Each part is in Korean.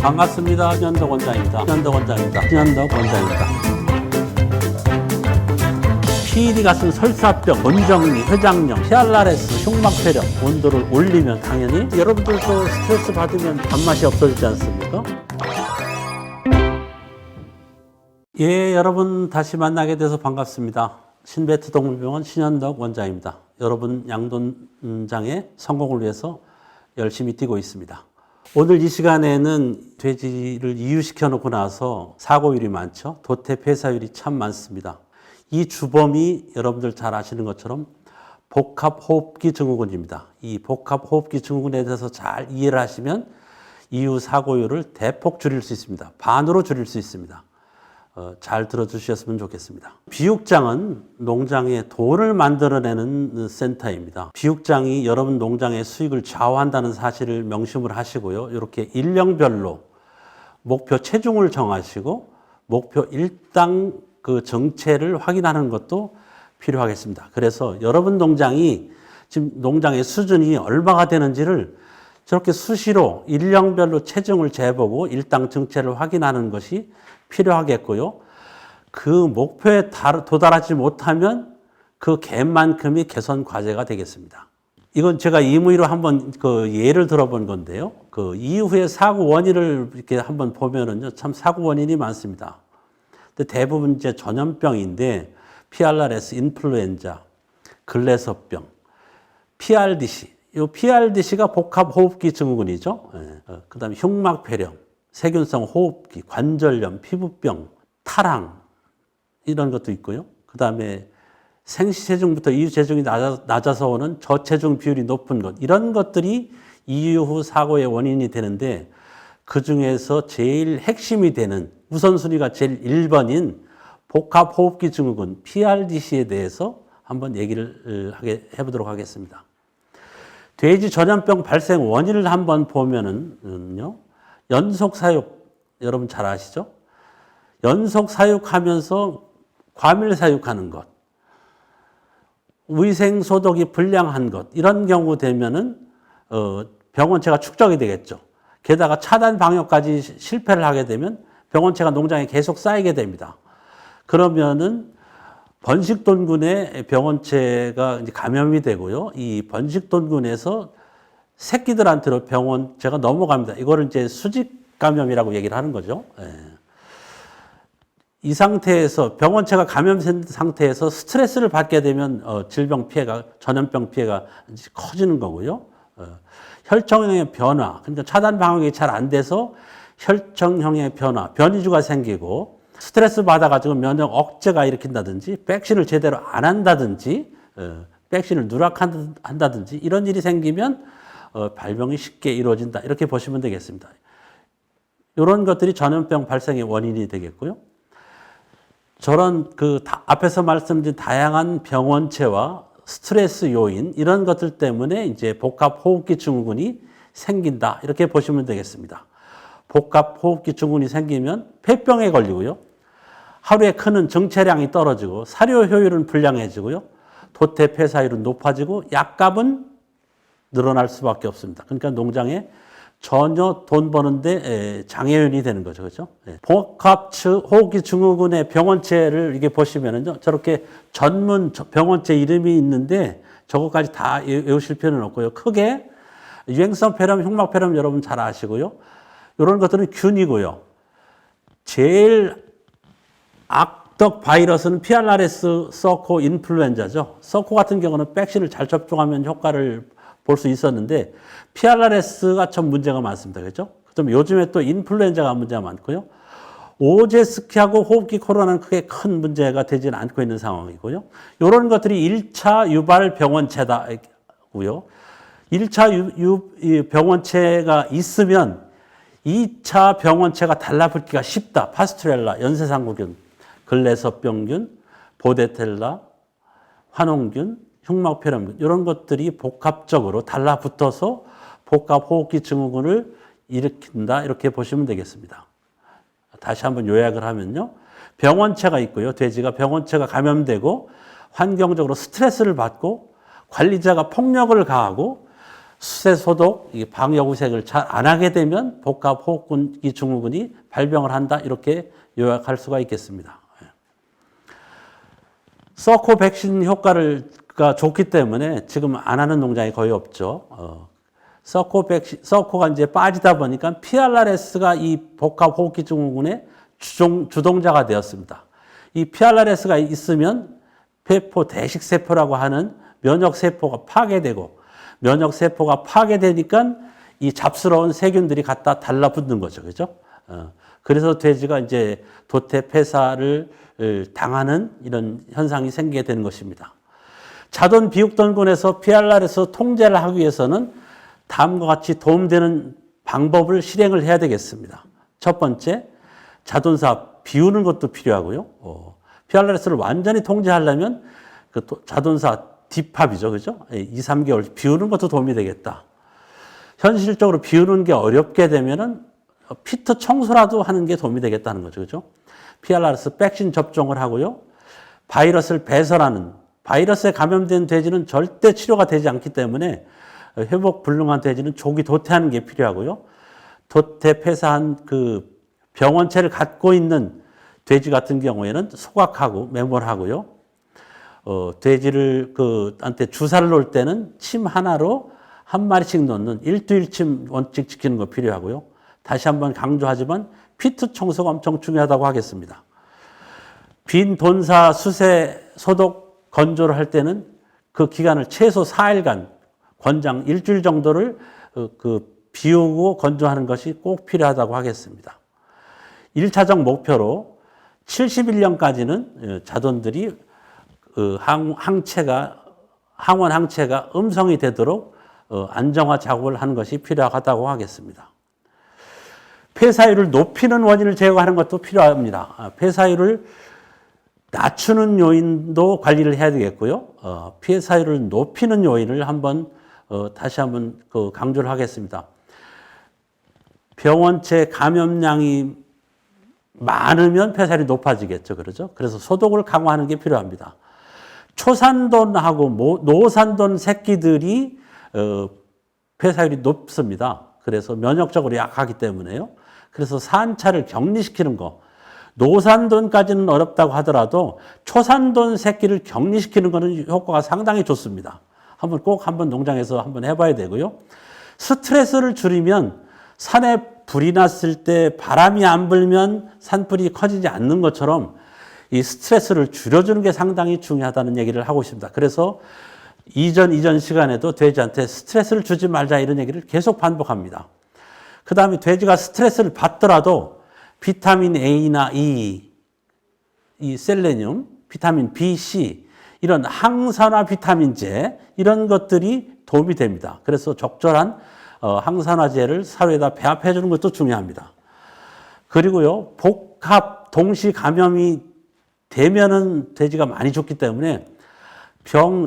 반갑습니다. 신현덕 원장입니다. PED가 쓴 설사병, 원정리, 회장염, 히알라레스, 흉막폐렴, 온도를 올리면 당연히 여러분들도 스트레스 받으면 밥맛이 없어지지 않습니까? 예, 여러분 다시 만나게 돼서 반갑습니다. 신베트 동물병원 신현덕 원장입니다. 여러분 양돈장의 성공을 위해서 열심히 뛰고 있습니다. 오늘 이 시간에는 돼지를 이유시켜 놓고 나서 사고율이 많죠. 도태 폐사율이 참 많습니다. 이 주범이 여러분들 잘 아시는 것처럼 복합호흡기 증후군입니다. 이 복합호흡기 증후군에 대해서 잘 이해를 하시면 이후 사고율을 대폭 줄일 수 있습니다. 반으로 줄일 수 있습니다. 잘 들어주셨으면 좋겠습니다. 비육장은 농장의 돈을 만들어내는 센터입니다. 비육장이 여러분 농장의 수익을 좌우한다는 사실을 명심을 하시고요. 이렇게 일령별로 목표 체중을 정하시고 목표 일당 그 정체를 확인하는 것도 필요하겠습니다. 그래서 여러분 농장이 지금 농장의 수준이 얼마가 되는지를 저렇게 수시로 일령별로 체중을 재보고 일당 정체를 확인하는 것이 필요하겠고요. 그 목표에 도달하지 못하면 그 갭만큼이 개선 과제가 되겠습니다. 이건 제가 임의로 한번 그 예를 들어본 건데요. 그 이후에 사고 원인을 이렇게 한번 보면은요, 참 사고 원인이 많습니다. 근데 대부분 이제 전염병인데 PRRS, 인플루엔자, 글래서병, PRDC. 이 PRDC가 복합호흡기 증후군이죠. 그다음에 흉막폐렴, 세균성 호흡기, 관절염, 피부병, 탈항 이런 것도 있고요. 그다음에 생시체중부터 이유체중이 낮아서 오는 저체중 비율이 높은 것, 이런 것들이 이후 사고의 원인이 되는데 그중에서 제일 핵심이 되는 우선순위가 제일 1번인 복합호흡기 증후군 PRDC에 대해서 한번 얘기를 해보도록 하겠습니다. 돼지 전염병 발생 원인을 한번 보면은요, 연속 사육, 여러분 잘 아시죠? 연속 사육하면서 과밀 사육하는 것, 위생 소독이 불량한 것, 이런 경우 되면은 병원체가 축적이 되겠죠. 게다가 차단 방역까지 실패를 하게 되면 병원체가 농장에 계속 쌓이게 됩니다. 그러면은 번식돈군에 병원체가 이제 감염이 되고요. 이 번식돈군에서 새끼들한테로 병원체가 넘어갑니다. 이거를 이제 수직 감염이라고 얘기를 하는 거죠. 이 상태에서 병원체가 감염된 상태에서 스트레스를 받게 되면 질병 피해가, 전염병 피해가 커지는 거고요. 혈청형의 변화, 그러니까 차단 방역이 잘 안 돼서 혈청형의 변화, 변이주가 생기고 스트레스 받아가지고 면역 억제가 일으킨다든지 백신을 제대로 안 한다든지 백신을 누락한다든지 이런 일이 생기면 발병이 쉽게 이루어진다. 이렇게 보시면 되겠습니다. 이런 것들이 전염병 발생의 원인이 되겠고요. 저런 앞에서 말씀드린 다양한 병원체와 스트레스 요인, 이런 것들 때문에 이제 복합호흡기 증후군이 생긴다. 이렇게 보시면 되겠습니다. 복합호흡기 증후군이 생기면 폐병에 걸리고요. 하루에 크는 정체량이 떨어지고 사료 효율은 불량해지고요. 도태 폐사율은 높아지고 약값은 늘어날 수밖에 없습니다. 그러니까 농장에 전혀 돈 버는데 장애인이 되는 거죠. 그렇죠? 복합호흡기 증후군의 병원체를 이게 보시면은요, 저렇게 전문 병원체 이름이 있는데 저것까지 다 외우실 필요는 없고요. 크게 유행성 폐렴, 흉막폐렴 여러분 잘 아시고요. 이런 것들은 균이고요. 제일 악덕 바이러스는 PRRS, 서코, 인플루엔자죠. 서코 같은 경우는 백신을 잘 접종하면 효과를 볼 수 있었는데 PRRS가 참 문제가 많습니다. 그렇죠? 그다음에 요즘에 또 인플루엔자가 문제가 많고요. 오제스키하고 호흡기 코로나는 크게 큰 문제가 되지는 않고 있는 상황이고요. 이런 것들이 1차 유발 병원체다고요. 1차 병원체가 있으면 2차 병원체가 달라붙기가 쉽다. 파스투렐라, 연쇄상구균, 글래서병균, 보데텔라, 환원균, 흉막폐렴균, 이런 것들이 복합적으로 달라붙어서 복합호흡기 증후군을 일으킨다. 이렇게 보시면 되겠습니다. 다시 한번 요약을 하면요. 병원체가 있고요. 돼지가 병원체가 감염되고 환경적으로 스트레스를 받고 관리자가 폭력을 가하고 수세 소독, 방역우색을 잘 안 하게 되면 복합호흡기 증후군이 발병을 한다. 이렇게 요약할 수가 있겠습니다. 서코 백신 효과가 좋기 때문에 지금 안 하는 농장이 거의 없죠. 서코가 이제 빠지다 보니까 PRRS가 이 복합호흡기 증후군의 주동자가 되었습니다. 이 PRRS가 있으면 폐포 대식세포라고 하는 면역세포가 파괴되고, 면역세포가 파괴되니까 이 잡스러운 세균들이 갖다 달라붙는 거죠. 그죠? 그래서 돼지가 이제 도태 폐사를 당하는 이런 현상이 생기게 되는 것입니다. 자돈 비육던군에서 PRRS 통제를 하기 위해서는 다음과 같이 도움되는 방법을 실행을 해야 되겠습니다. 첫 번째, 자돈사 비우는 것도 필요하고요. PRRS를 완전히 통제하려면 그 자돈사 딥합이죠. 그죠? 2, 3개월 비우는 것도 도움이 되겠다. 현실적으로 비우는 게 어렵게 되면은 피트 청소라도 하는 게 도움이 되겠다는 거죠. 그죠? PRRS 백신 접종을 하고요. 바이러스를 배설하는, 바이러스에 감염된 돼지는 절대 치료가 되지 않기 때문에 회복 불능한 돼지는 조기 도태하는 게 필요하고요. 도태 폐사한 그 병원체를 갖고 있는 돼지 같은 경우에는 소각하고 매몰하고요. 돼지를 한테 주사를 놓을 때는 침 하나로 한 마리씩 놓는 일두일침 원칙 지키는 거 필요하고요. 다시 한번 강조하지만 피트 청소가 엄청 중요하다고 하겠습니다. 빈 돈사 수세 소독 건조를 할 때는 그 기간을 최소 4일간 권장 일주일 정도를 비우고 건조하는 것이 꼭 필요하다고 하겠습니다. 1차적 목표로 71년까지는 자돈들이 항원 항체가 음성이 되도록 안정화 작업을 하는 것이 필요하다고 하겠습니다. 폐사율을 높이는 원인을 제거하는 것도 필요합니다. 폐사율을 낮추는 요인도 관리를 해야 되겠고요. 폐사율을 높이는 요인을 다시 한번 강조를 하겠습니다. 병원체 감염량이 많으면 폐사율이 높아지겠죠. 그러죠? 그래서 소독을 강화하는 게 필요합니다. 초산돈하고 노산돈 새끼들이 폐사율이 높습니다. 그래서 면역적으로 약하기 때문에요. 그래서 산차를 격리시키는 거. 노산돈까지는 어렵다고 하더라도 초산돈 새끼를 격리시키는 것은 효과가 상당히 좋습니다. 꼭 한번 농장에서 한번 해봐야 되고요. 스트레스를 줄이면 산에 불이 났을 때 바람이 안 불면 산불이 커지지 않는 것처럼 이 스트레스를 줄여주는 게 상당히 중요하다는 얘기를 하고 있습니다. 그래서 이전 시간에도 돼지한테 스트레스를 주지 말자 이런 얘기를 계속 반복합니다. 그 다음에 돼지가 스트레스를 받더라도 비타민 A나 E, 이 셀레늄, 비타민 B, C 이런 항산화 비타민제 이런 것들이 도움이 됩니다. 그래서 적절한 항산화제를 사료에다 배합해 주는 것도 중요합니다. 그리고요, 복합 동시 감염이 되면은 돼지가 많이 죽기 때문에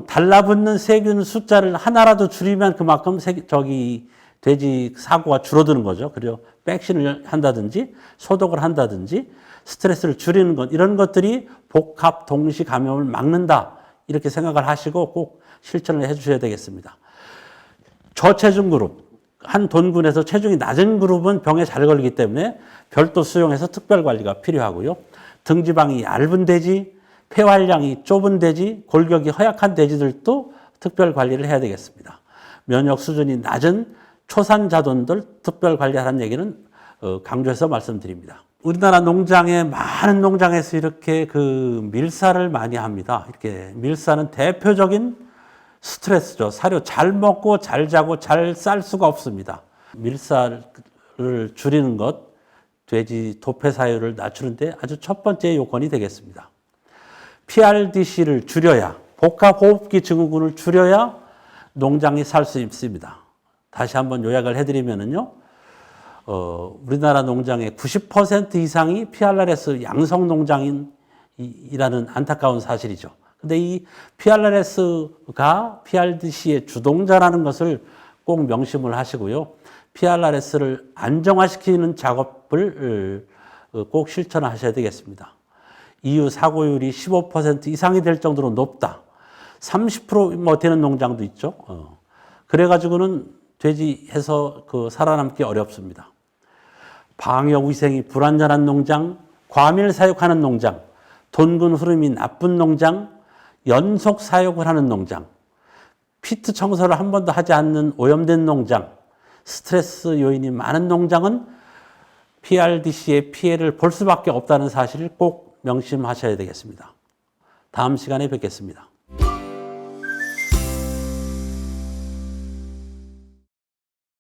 달라붙는 세균 숫자를 하나라도 줄이면 그만큼 돼지 사고가 줄어드는 거죠. 그리고 백신을 한다든지 소독을 한다든지 스트레스를 줄이는 것 이런 것들이 복합 동시 감염을 막는다. 이렇게 생각을 하시고 꼭 실천을 해 주셔야 되겠습니다. 저체중 그룹, 한 돈군에서 체중이 낮은 그룹은 병에 잘 걸리기 때문에 별도 수용해서 특별 관리가 필요하고요. 등지방이 얇은 돼지, 폐활량이 좁은 돼지, 골격이 허약한 돼지들도 특별 관리를 해야 되겠습니다. 면역 수준이 낮은 초산자돈들 특별 관리하라는 얘기는 강조해서 말씀드립니다. 우리나라 많은 농장에서 이렇게 밀사를 많이 합니다. 이렇게 밀사는 대표적인 스트레스죠. 사료 잘 먹고 잘 자고 잘 쌀 수가 없습니다. 밀사를 줄이는 것, 돼지 도폐 사유를 낮추는데 아주 첫 번째 요건이 되겠습니다. PRDC를 줄여야, 복합호흡기 증후군을 줄여야 농장이 살 수 있습니다. 다시 한번 요약을 해드리면은요, 우리나라 농장의 90% 이상이 PRRS 양성 농장이라는 안타까운 사실이죠. 근데 이 PRRS가 PRDC의 주동자라는 것을 꼭 명심을 하시고요. PRRS를 안정화시키는 작업을 꼭 실천하셔야 되겠습니다. 이후 사고율이 15% 이상이 될 정도로 높다. 30% 되는 농장도 있죠. 그래가지고는 돼지해서 살아남기 어렵습니다. 방역 위생이 불완전한 농장, 과밀 사육하는 농장, 돈군 흐름이 나쁜 농장, 연속 사육을 하는 농장, 피트 청소를 한 번도 하지 않는 오염된 농장, 스트레스 요인이 많은 농장은 PRDC의 피해를 볼 수밖에 없다는 사실을 꼭 명심하셔야 되겠습니다. 다음 시간에 뵙겠습니다.